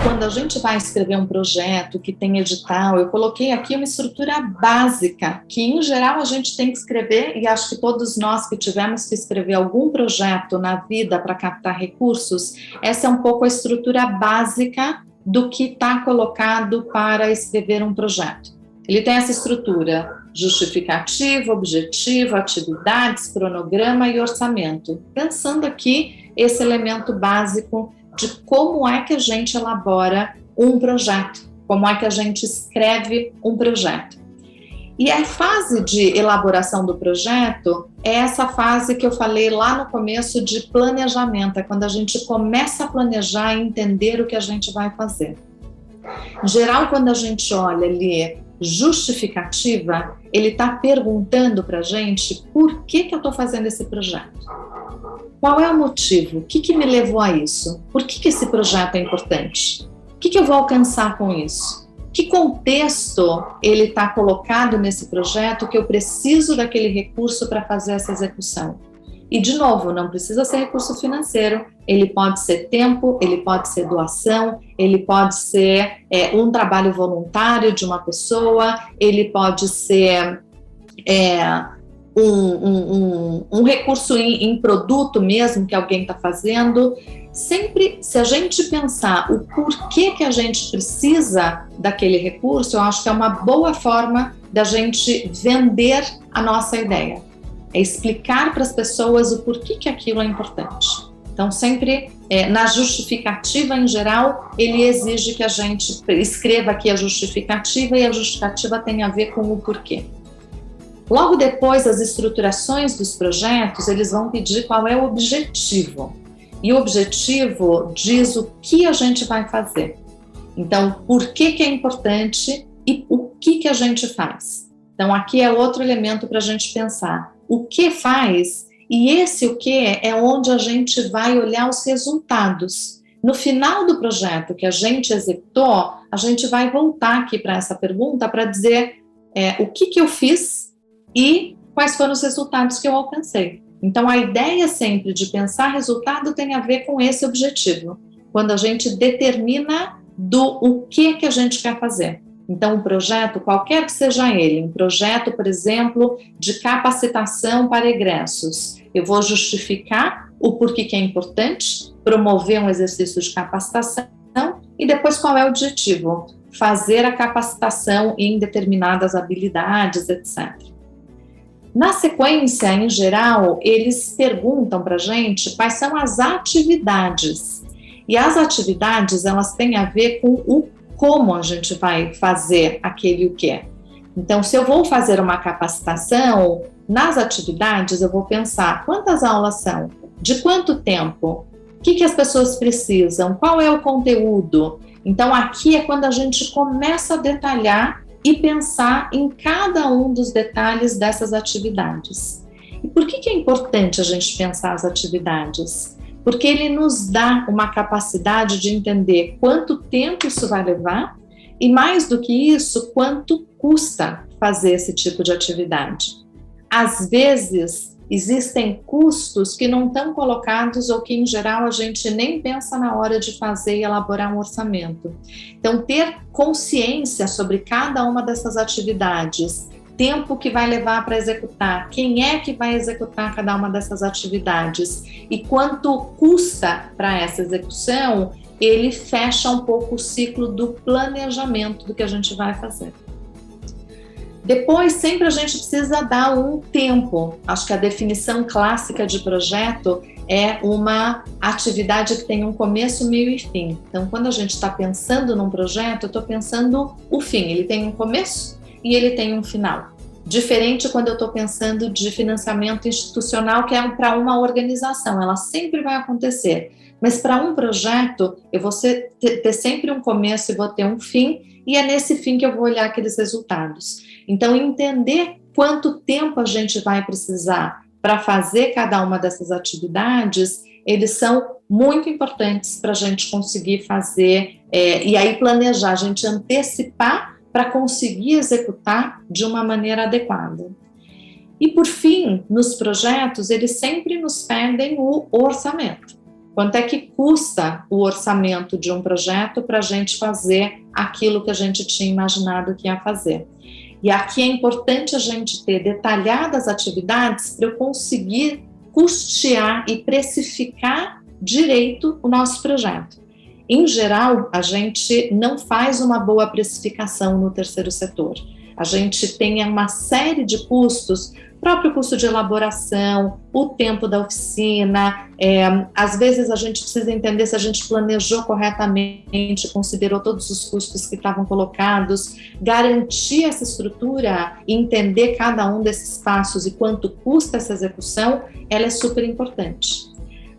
Quando a gente vai escrever um projeto que tem edital, eu coloquei aqui uma estrutura básica, que em geral a gente tem que escrever, e acho que todos nós que tivemos que escrever algum projeto na vida para captar recursos, essa é um pouco a estrutura básica do que está colocado para escrever um projeto. Ele tem essa estrutura: justificativa, objetivo, atividades, cronograma e orçamento. Pensando aqui esse elemento básico de como é que a gente elabora um projeto, como é que a gente escreve um projeto. E a fase de elaboração do projeto é essa fase que eu falei lá no começo de planejamento, é quando a gente começa a planejar e entender o que a gente vai fazer. Em geral, quando a gente olha ali justificativa, ele está perguntando para a gente por que eu estou fazendo esse projeto. Qual é o motivo? O que me levou a isso? Por que esse projeto é importante? O que eu vou alcançar com isso? Que contexto ele está colocado nesse projeto que eu preciso daquele recurso para fazer essa execução? E, de novo, não precisa ser recurso financeiro, ele pode ser tempo, ele pode ser doação, ele pode ser um trabalho voluntário de uma pessoa, ele pode ser um recurso em produto mesmo que alguém está fazendo. Sempre, se a gente pensar o porquê que a gente precisa daquele recurso, eu acho que é uma boa forma da gente vender a nossa ideia. É explicar para as pessoas o porquê que aquilo é importante. Então, sempre, na justificativa em geral, ele exige que a gente escreva aqui a justificativa, e a justificativa tem a ver com o porquê. Logo depois, as estruturações dos projetos, eles vão pedir qual é o objetivo. E o objetivo diz o que a gente vai fazer. Então, por que é importante e o que a gente faz. Então, aqui é outro elemento para a gente pensar. O que faz, e esse o que é onde a gente vai olhar os resultados. No final do projeto que a gente executou, a gente vai voltar aqui para essa pergunta para dizer o que eu fiz e quais foram os resultados que eu alcancei. Então, a ideia sempre de pensar resultado tem a ver com esse objetivo, quando a gente determina o que a gente quer fazer. Então, um projeto, qualquer que seja ele, um projeto, por exemplo, de capacitação para egressos, eu vou justificar o porquê que é importante, promover um exercício de capacitação e depois qual é o objetivo? Fazer a capacitação em determinadas habilidades, etc. Na sequência, em geral, eles perguntam para a gente quais são as atividades. E as atividades, elas têm a ver com o como a gente vai fazer aquele o que. Então, se eu vou fazer uma capacitação, nas atividades eu vou pensar quantas aulas são, de quanto tempo, o que as pessoas precisam, qual é o conteúdo. Então, aqui é quando a gente começa a detalhar e pensar em cada um dos detalhes dessas atividades. E por que é importante a gente pensar as atividades? Porque ele nos dá uma capacidade de entender quanto tempo isso vai levar e, mais do que isso, quanto custa fazer esse tipo de atividade. Às vezes, existem custos que não estão colocados ou que, em geral, a gente nem pensa na hora de fazer e elaborar um orçamento. Então, ter consciência sobre cada uma dessas atividades, tempo que vai levar para executar, quem é que vai executar cada uma dessas atividades e quanto custa para essa execução, ele fecha um pouco o ciclo do planejamento do que a gente vai fazer. Depois, sempre a gente precisa dar um tempo. Acho que a definição clássica de projeto é uma atividade que tem um começo, meio e fim. Então, quando a gente está pensando num projeto, eu estou pensando o fim. Ele tem um começo e ele tem um final. Diferente quando eu estou pensando de financiamento institucional, que é para uma organização, ela sempre vai acontecer. Mas para um projeto, eu vou ter sempre um começo e vou ter um fim, e é nesse fim que eu vou olhar aqueles resultados. Então, entender quanto tempo a gente vai precisar para fazer cada uma dessas atividades, eles são muito importantes para a gente conseguir fazer, e aí planejar, a gente antecipar para conseguir executar de uma maneira adequada. E por fim, nos projetos, eles sempre nos pedem o orçamento. Quanto é que custa o orçamento de um projeto para a gente fazer aquilo que a gente tinha imaginado que ia fazer? E aqui é importante a gente ter detalhadas atividades para eu conseguir custear e precificar direito o nosso projeto. Em geral, a gente não faz uma boa precificação no terceiro setor. A gente tem uma série de custos, próprio custo de elaboração, o tempo da oficina, às vezes a gente precisa entender se a gente planejou corretamente, considerou todos os custos que estavam colocados, garantir essa estrutura e entender cada um desses passos e quanto custa essa execução, ela é super importante.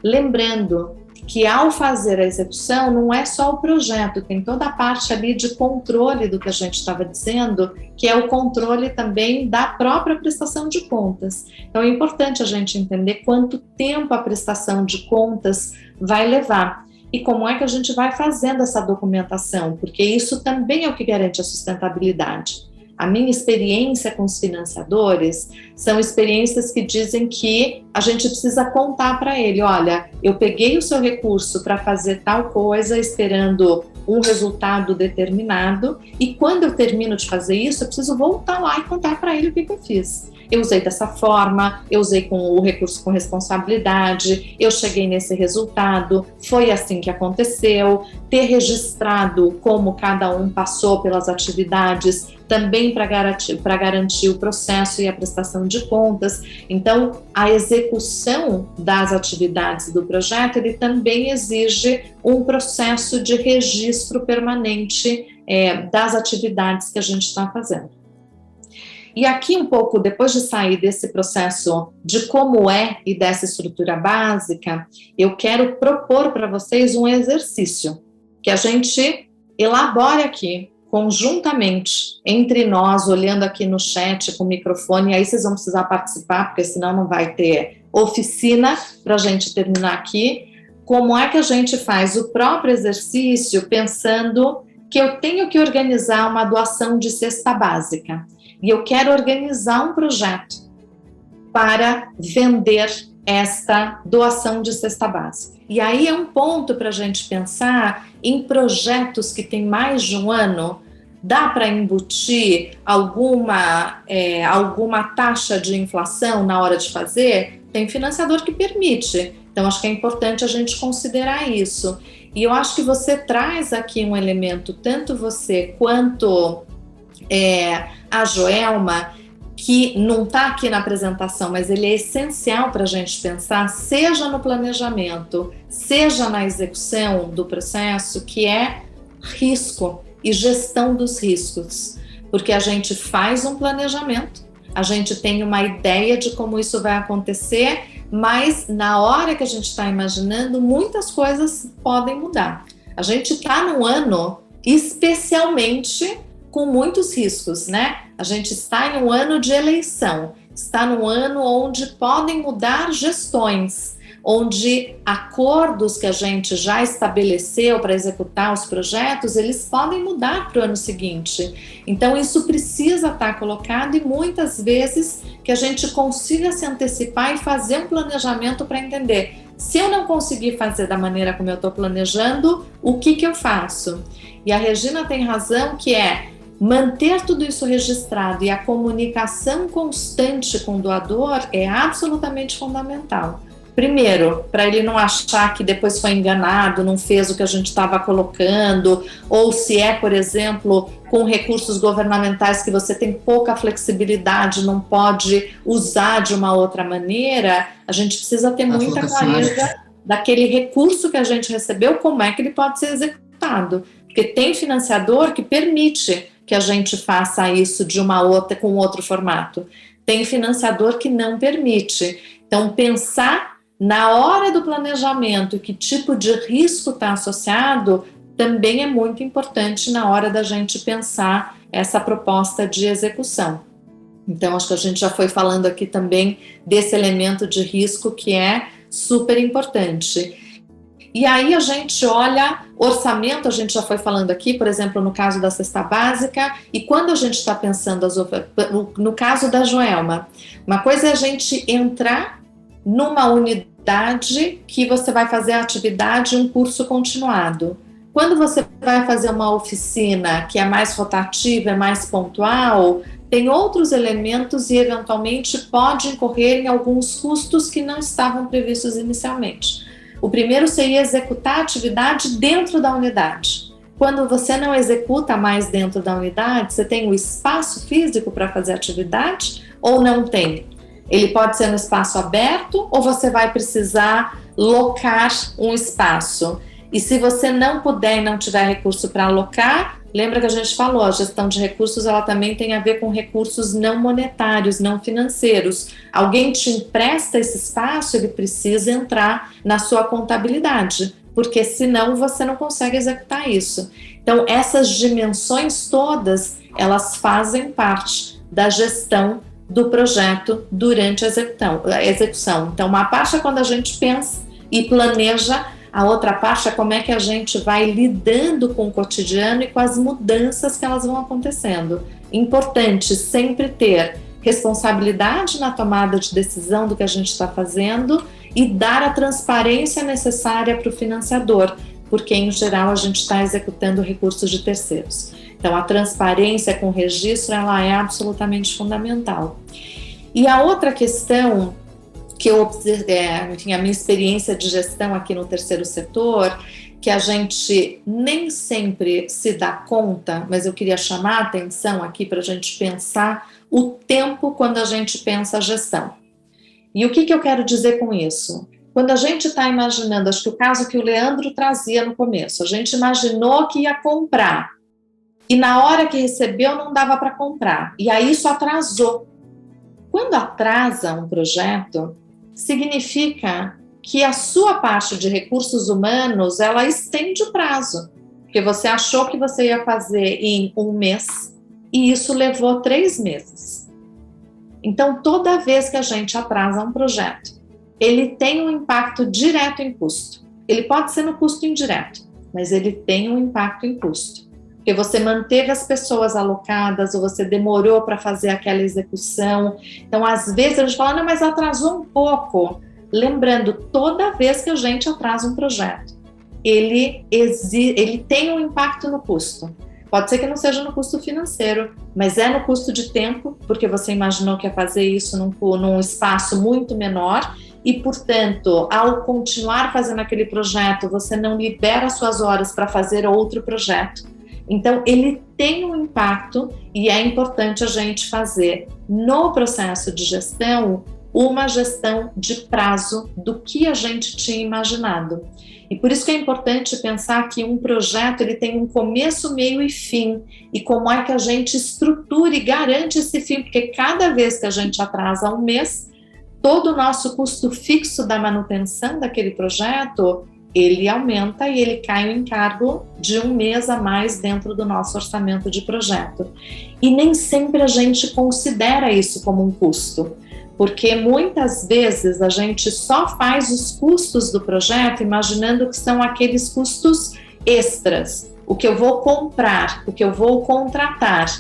Lembrando que ao fazer a execução não é só o projeto, tem toda a parte ali de controle do que a gente estava dizendo, que é o controle também da própria prestação de contas. Então é importante a gente entender quanto tempo a prestação de contas vai levar e como é que a gente vai fazendo essa documentação, porque isso também é o que garante a sustentabilidade. A minha experiência com os financiadores são experiências que dizem que a gente precisa contar para ele, olha, eu peguei o seu recurso para fazer tal coisa esperando um resultado determinado e quando eu termino de fazer isso, eu preciso voltar lá e contar para ele o que eu fiz. Eu usei dessa forma, eu usei com o recurso com responsabilidade, eu cheguei nesse resultado, foi assim que aconteceu, ter registrado como cada um passou pelas atividades, também para garantir o processo e a prestação de contas. Então, a execução das atividades do projeto, ele também exige um processo de registro permanente das atividades que a gente está fazendo. E aqui um pouco, depois de sair desse processo de como é e dessa estrutura básica, eu quero propor para vocês um exercício que a gente elabore aqui conjuntamente entre nós, olhando aqui no chat com o microfone, aí vocês vão precisar participar, porque senão não vai ter oficina para a gente terminar aqui. Como é que a gente faz o próprio exercício pensando que eu tenho que organizar uma doação de cesta básica e eu quero organizar um projeto para vender esta doação de cesta básica. E aí é um ponto para a gente pensar em projetos que têm mais de um ano. Dá para embutir alguma taxa de inflação na hora de fazer? Tem financiador que permite. Então, acho que é importante a gente considerar isso. E eu acho que você traz aqui um elemento, tanto você quanto a Joelma, que não está aqui na apresentação, mas ele é essencial para a gente pensar, seja no planejamento, seja na execução do processo, que é risco e gestão dos riscos. Porque a gente faz um planejamento, a gente tem uma ideia de como isso vai acontecer, mas na hora que a gente está imaginando, muitas coisas podem mudar. A gente está num ano especialmente com muitos riscos, né? A gente está em um ano de eleição, está num ano onde podem mudar gestões, onde acordos que a gente já estabeleceu para executar os projetos, eles podem mudar para o ano seguinte. Então, isso precisa estar colocado e muitas vezes que a gente consiga se antecipar e fazer um planejamento para entender. Se eu não conseguir fazer da maneira como eu estou planejando, o que eu faço? E a Regina tem razão que manter tudo isso registrado e a comunicação constante com o doador é absolutamente fundamental. Primeiro, para ele não achar que depois foi enganado, não fez o que a gente estava colocando, ou se por exemplo, com recursos governamentais que você tem pouca flexibilidade, não pode usar de uma outra maneira, a gente precisa ter muita clareza daquele recurso que a gente recebeu, como é que ele pode ser executado. Porque tem financiador que permite que a gente faça isso com outro formato. Tem financiador que não permite. Então, pensar na hora do planejamento que tipo de risco está associado também é muito importante na hora da gente pensar essa proposta de execução. Então, acho que a gente já foi falando aqui também desse elemento de risco que é super importante. E aí a gente olha orçamento, a gente já foi falando aqui, por exemplo, no caso da cesta básica, e quando a gente está pensando, no caso da Joelma, uma coisa é a gente entrar numa unidade atividade que você vai fazer a atividade um curso continuado. Quando você vai fazer uma oficina que é mais rotativa, é mais pontual, tem outros elementos e eventualmente pode incorrer em alguns custos que não estavam previstos inicialmente. O primeiro seria executar a atividade dentro da unidade. Quando você não executa mais dentro da unidade, você tem o espaço físico para fazer a atividade ou não tem? Ele pode ser no espaço aberto ou você vai precisar locar um espaço. E se você não puder e não tiver recurso para alocar, lembra que a gente falou, a gestão de recursos ela também tem a ver com recursos não monetários, não financeiros. Alguém te empresta esse espaço, ele precisa entrar na sua contabilidade, porque senão você não consegue executar isso. Então, essas dimensões todas, elas fazem parte da gestão do projeto durante a execução. Então, uma parte é quando a gente pensa e planeja, a outra parte é como é que a gente vai lidando com o cotidiano e com as mudanças que elas vão acontecendo. Importante sempre ter responsabilidade na tomada de decisão do que a gente está fazendo e dar a transparência necessária para o financiador, porque em geral a gente está executando recursos de terceiros. Então a transparência com o registro ela é absolutamente fundamental. E a outra questão que eu observei, enfim, a minha experiência de gestão aqui no terceiro setor, que a gente nem sempre se dá conta, mas eu queria chamar a atenção aqui para a gente pensar o tempo quando a gente pensa a gestão. E o que eu quero dizer com isso? Quando a gente está imaginando, acho que o caso que o Leandro trazia no começo, a gente imaginou que ia comprar, e na hora que recebeu não dava para comprar, e aí isso atrasou. Quando atrasa um projeto, significa que a sua parte de recursos humanos, ela estende o prazo, porque você achou que você ia fazer em um mês e isso levou 3 meses. Então, toda vez que a gente atrasa um projeto, ele tem um impacto direto em custo. Ele pode ser no custo indireto, mas ele tem um impacto em custo. Porque você manteve as pessoas alocadas ou você demorou para fazer aquela execução. Então, às vezes, a gente fala, não, mas atrasou um pouco. Lembrando, toda vez que a gente atrasa um projeto, ele tem um impacto no custo. Pode ser que não seja no custo financeiro, mas é no custo de tempo, porque você imaginou que ia fazer isso num espaço muito menor e, portanto, ao continuar fazendo aquele projeto, você não libera suas horas para fazer outro projeto. Então, ele tem um impacto e é importante a gente fazer no processo de gestão uma gestão de prazo do que a gente tinha imaginado. E por isso que é importante pensar que um projeto ele tem um começo, meio e fim. E como é que a gente estrutura e garante esse fim, porque cada vez que a gente atrasa um mês, todo o nosso custo fixo da manutenção daquele projeto ele aumenta e ele cai no encargo de um mês a mais dentro do nosso orçamento de projeto. E nem sempre a gente considera isso como um custo, porque muitas vezes a gente só faz os custos do projeto imaginando que são aqueles custos extras, o que eu vou comprar, o que eu vou contratar.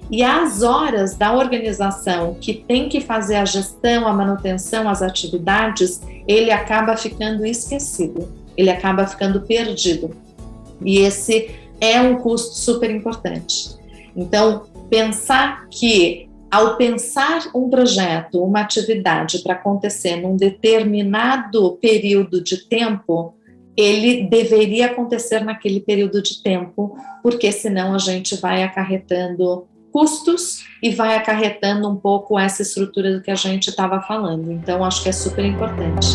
E as horas da organização que tem que fazer a gestão, a manutenção, as atividades, ele acaba ficando esquecido. Ele acaba ficando perdido. E esse é um custo super importante. Então, pensar que, ao pensar um projeto, uma atividade para acontecer num determinado período de tempo, ele deveria acontecer naquele período de tempo, porque senão a gente vai acarretando custos e vai acarretando um pouco essa estrutura do que a gente estava falando. Então, acho que é super importante.